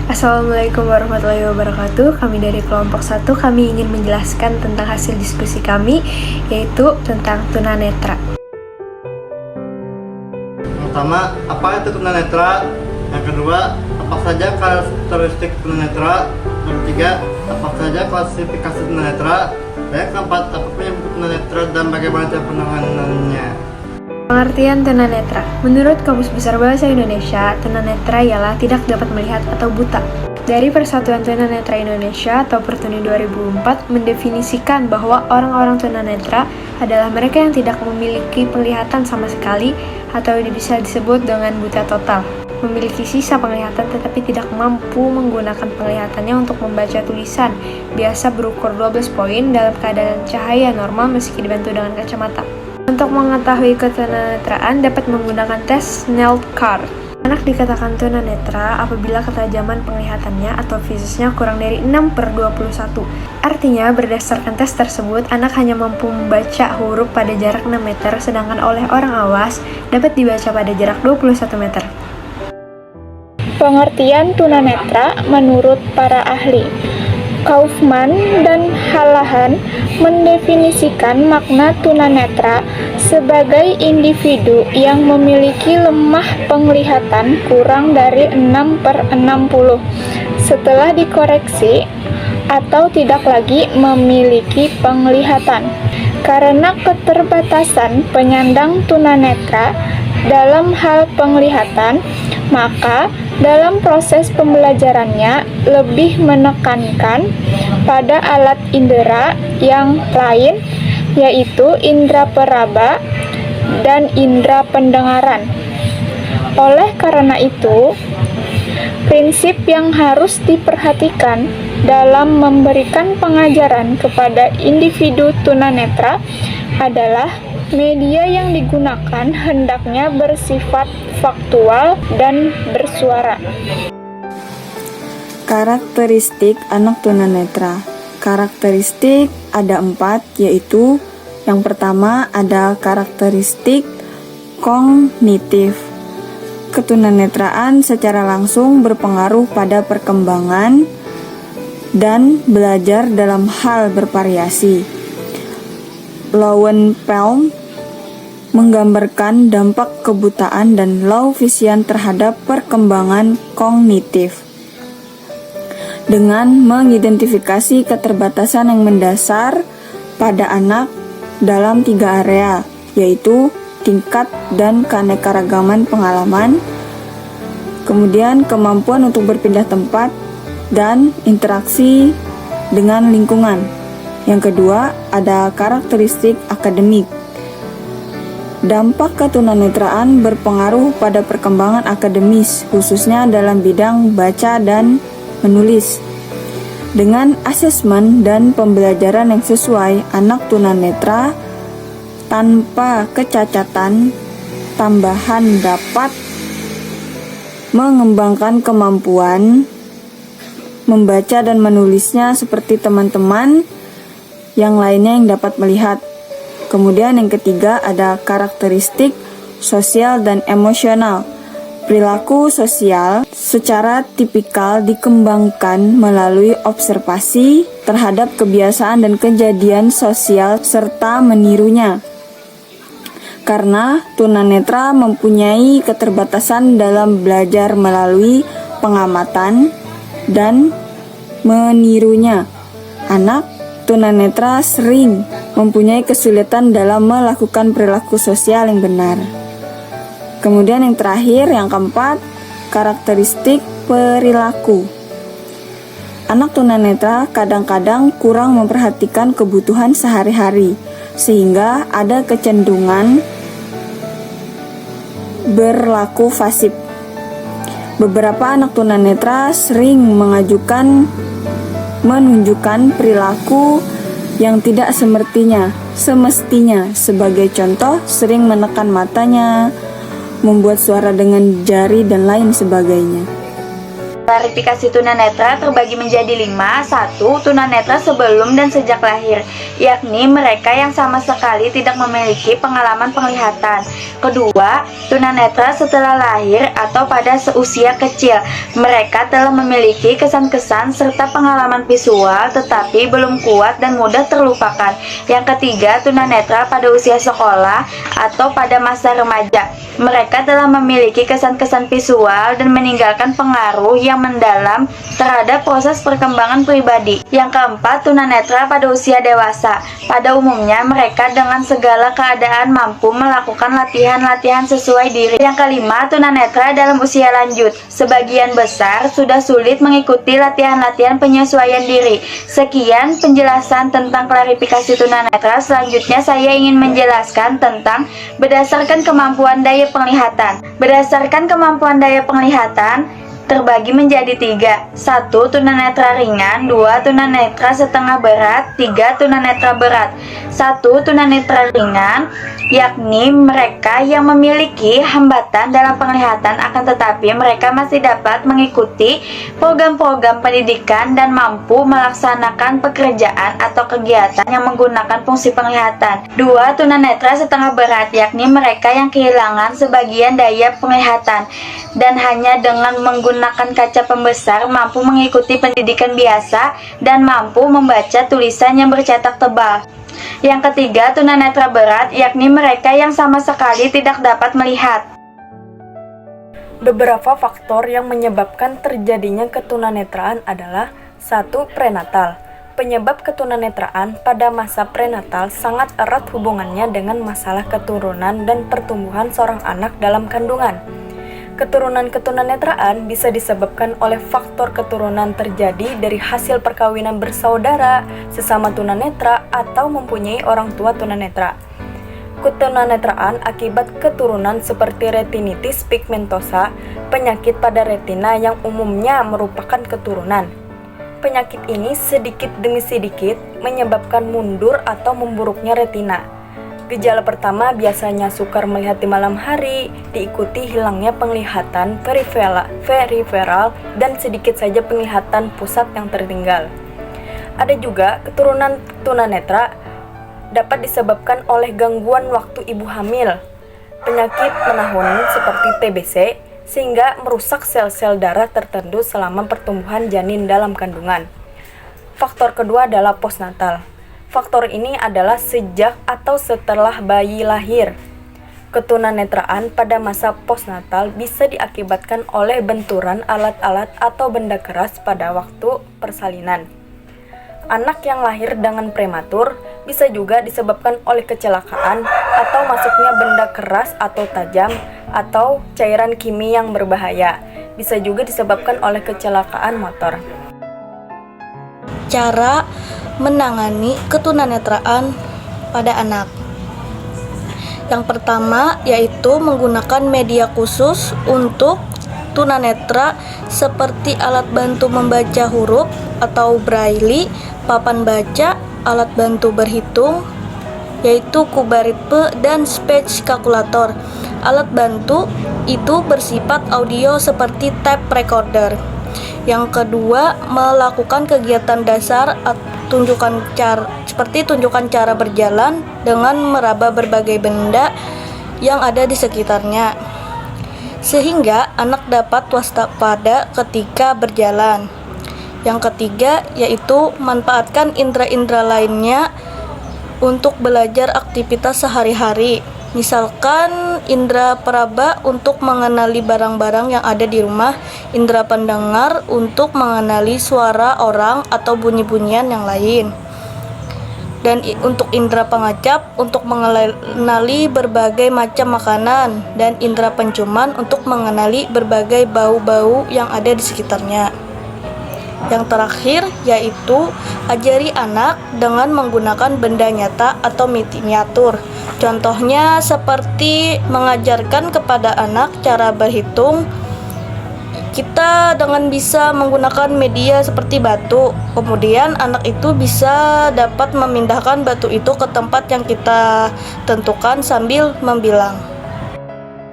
Assalamualaikum warahmatullahi wabarakatuh. Kami dari kelompok 1, kami ingin menjelaskan tentang hasil diskusi kami, yaitu tentang tunanetra. Pertama, apa itu tunanetra? Yang kedua, apa saja karakteristik tunanetra? Yang ketiga, apa saja klasifikasi tunanetra? Dan yang keempat, apa penyebab tunanetra dan bagaimana cara penanganannya? Pengertian tunanetra. Menurut Kamus Besar Bahasa Indonesia, tunanetra ialah tidak dapat melihat atau buta. Dari Persatuan Tunanetra Indonesia atau Pertuni 2004 mendefinisikan bahwa orang-orang tunanetra adalah mereka yang tidak memiliki penglihatan sama sekali atau bisa disebut dengan buta total. Memiliki sisa penglihatan tetapi tidak mampu menggunakan penglihatannya untuk membaca tulisan, biasa berukur 12 poin dalam keadaan cahaya normal meski dibantu dengan kacamata. Untuk mengetahui ketunanetraan dapat menggunakan tes Snellen-Card. Anak dikatakan tunanetra apabila ketajaman penglihatannya atau visusnya kurang dari 6/21. Artinya, berdasarkan tes tersebut, anak hanya mampu membaca huruf pada jarak 6 meter, sedangkan oleh orang awas dapat dibaca pada jarak 21 meter. Pengertian tunanetra menurut para ahli. Kaufman dan Hallahan mendefinisikan makna tunanetra sebagai individu yang memiliki lemah penglihatan kurang dari 6/60 setelah dikoreksi atau tidak lagi memiliki penglihatan. Karena keterbatasan penyandang tunanetra dalam hal penglihatan, maka dalam proses pembelajarannya lebih menekankan pada alat indera yang lain, yaitu indera peraba dan indera pendengaran. Oleh karena itu, prinsip yang harus diperhatikan dalam memberikan pengajaran kepada individu tunanetra adalah media yang digunakan hendaknya bersifat faktual dan bersuara. Karakteristik anak tunanetra. Karakteristik ada 4, yaitu yang pertama ada karakteristik kognitif. Ketunanetraan secara langsung berpengaruh pada perkembangan dan belajar dalam hal bervariasi. Lowenfeld menggambarkan dampak kebutaan dan low vision terhadap perkembangan kognitif dengan mengidentifikasi keterbatasan yang mendasar pada anak dalam 3 area, yaitu tingkat dan keanekaragaman pengalaman, kemudian kemampuan untuk berpindah tempat, dan interaksi dengan lingkungan. Yang kedua, ada karakteristik akademik. Dampak ketunanetraan berpengaruh pada perkembangan akademis, khususnya dalam bidang baca dan menulis. Dengan asesmen dan pembelajaran yang sesuai, anak tunanetra tanpa kecacatan tambahan dapat mengembangkan kemampuan membaca dan menulisnya seperti teman-teman yang lainnya yang dapat melihat. Kemudian yang ketiga ada karakteristik sosial dan emosional. Perilaku sosial secara tipikal dikembangkan melalui observasi terhadap kebiasaan dan kejadian sosial serta menirunya. Karena tunanetra mempunyai keterbatasan dalam belajar melalui pengamatan dan menirunya, anak tunanetra sering mempunyai kesulitan dalam melakukan perilaku sosial yang benar. Kemudian yang terakhir, yang keempat, karakteristik perilaku. Anak tunanetra kadang-kadang kurang memperhatikan kebutuhan sehari-hari, sehingga ada kecenderungan berlaku fasib. Beberapa anak tunanetra sering menunjukkan perilaku yang tidak semestinya. Sebagai contoh, sering menekan matanya, membuat suara dengan jari, dan lain sebagainya. Klarifikasi tunanetra terbagi menjadi 5. 1. Tunanetra sebelum dan sejak lahir, yakni mereka yang sama sekali tidak memiliki pengalaman penglihatan. Kedua, tunanetra setelah lahir atau pada usia kecil, mereka telah memiliki kesan-kesan serta pengalaman visual tetapi belum kuat dan mudah terlupakan. Yang ketiga, tunanetra pada usia sekolah atau pada masa remaja, mereka telah memiliki kesan-kesan visual dan meninggalkan pengaruh yang mendalam terhadap proses perkembangan pribadi. Yang keempat, tunanetra pada usia dewasa. Pada umumnya, mereka dengan segala keadaan mampu melakukan latihan-latihan sesuai diri. Yang kelima, tunanetra dalam usia lanjut. Sebagian besar sudah sulit mengikuti latihan-latihan penyesuaian diri. Sekian penjelasan tentang klarifikasi tunanetra. Selanjutnya saya ingin menjelaskan tentang berdasarkan kemampuan daya penglihatan. Berdasarkan kemampuan daya penglihatan terbagi menjadi 3. 1. Tunanetra ringan. 2. Tunanetra setengah berat. 3. Tunanetra berat. 1. Tunanetra ringan, yakni mereka yang memiliki hambatan dalam penglihatan akan tetapi mereka masih dapat mengikuti program-program pendidikan dan mampu melaksanakan pekerjaan atau kegiatan yang menggunakan fungsi penglihatan. 2. Tunanetra setengah berat, yakni mereka yang kehilangan sebagian daya penglihatan dan hanya dengan menggunakan kaca pembesar mampu mengikuti pendidikan biasa dan mampu membaca tulisan yang bercetak tebal. Yang ketiga, tunanetra berat, yakni mereka yang sama sekali tidak dapat melihat. Beberapa faktor yang menyebabkan terjadinya ketunanetraan adalah 1. Prenatal. Penyebab ketunanetraan pada masa prenatal sangat erat hubungannya dengan masalah keturunan dan pertumbuhan seorang anak dalam kandungan. Keturunan ketunanetraan bisa disebabkan oleh faktor keturunan terjadi dari hasil perkawinan bersaudara, sesama tunanetra, atau mempunyai orang tua tunanetra. Ketunanetraan akibat keturunan seperti retinitis pigmentosa, penyakit pada retina yang umumnya merupakan keturunan. Penyakit ini sedikit demi sedikit menyebabkan mundur atau memburuknya retina. Gejala pertama biasanya sukar melihat di malam hari, diikuti hilangnya penglihatan periferal dan sedikit saja penglihatan pusat yang tertinggal. Ada juga keturunan tunanetra dapat disebabkan oleh gangguan waktu ibu hamil, penyakit menahun seperti TBC, sehingga merusak sel-sel darah tertentu selama pertumbuhan janin dalam kandungan. Faktor kedua adalah postnatal. Faktor ini adalah sejak atau setelah bayi lahir. Ketunanetraan pada masa postnatal bisa diakibatkan oleh benturan alat-alat atau benda keras pada waktu persalinan. Anak yang lahir dengan prematur bisa juga disebabkan oleh kecelakaan atau masuknya benda keras atau tajam atau cairan kimia yang berbahaya. Bisa juga disebabkan oleh kecelakaan motor. Cara menangani ketunanetraan pada anak. Yang pertama yaitu menggunakan media khusus untuk tunanetra seperti alat bantu membaca huruf atau braille, papan baca, alat bantu berhitung yaitu kubaritpe dan speech calculator. Alat bantu itu bersifat audio seperti tape recorder. Yang kedua, melakukan kegiatan dasar seperti tunjukkan cara berjalan dengan meraba berbagai benda yang ada di sekitarnya, sehingga anak dapat waspada ketika berjalan. Yang ketiga, yaitu manfaatkan indera-indera lainnya untuk belajar aktivitas sehari-hari. Misalkan indera peraba untuk mengenali barang-barang yang ada di rumah, indera pendengar untuk mengenali suara orang atau bunyi-bunyian yang lain, dan untuk indera pengacap untuk mengenali berbagai macam makanan, dan indera penciuman untuk mengenali berbagai bau-bau yang ada di sekitarnya. Yang terakhir yaitu ajari anak dengan menggunakan benda nyata atau miniatur. Contohnya seperti mengajarkan kepada anak cara berhitung. Kita dengan bisa menggunakan media seperti batu, kemudian anak itu bisa dapat memindahkan batu itu ke tempat yang kita tentukan sambil membilang.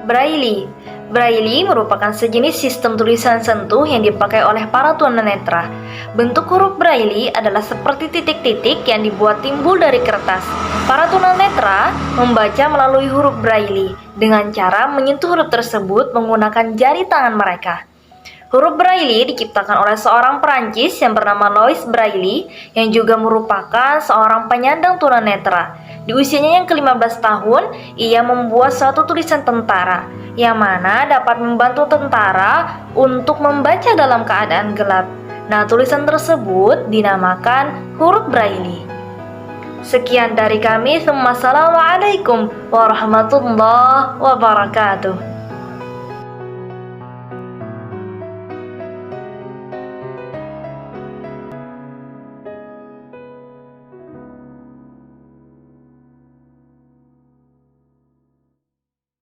Braille. Braille merupakan sejenis sistem tulisan sentuh yang dipakai oleh para tunanetra. Bentuk huruf Braille adalah seperti titik-titik yang dibuat timbul dari kertas. Para tunanetra membaca melalui huruf Braille dengan cara menyentuh huruf tersebut menggunakan jari tangan mereka. Huruf Braille diciptakan oleh seorang Perancis yang bernama Louis Braille yang juga merupakan seorang penyandang tunanetra. Di usianya yang ke-15 tahun, ia membuat suatu tulisan tentara yang mana dapat membantu tentara untuk membaca dalam keadaan gelap. Nah, tulisan tersebut dinamakan huruf Braille. Sekian dari kami. Wassalamualaikum warahmatullahi wabarakatuh.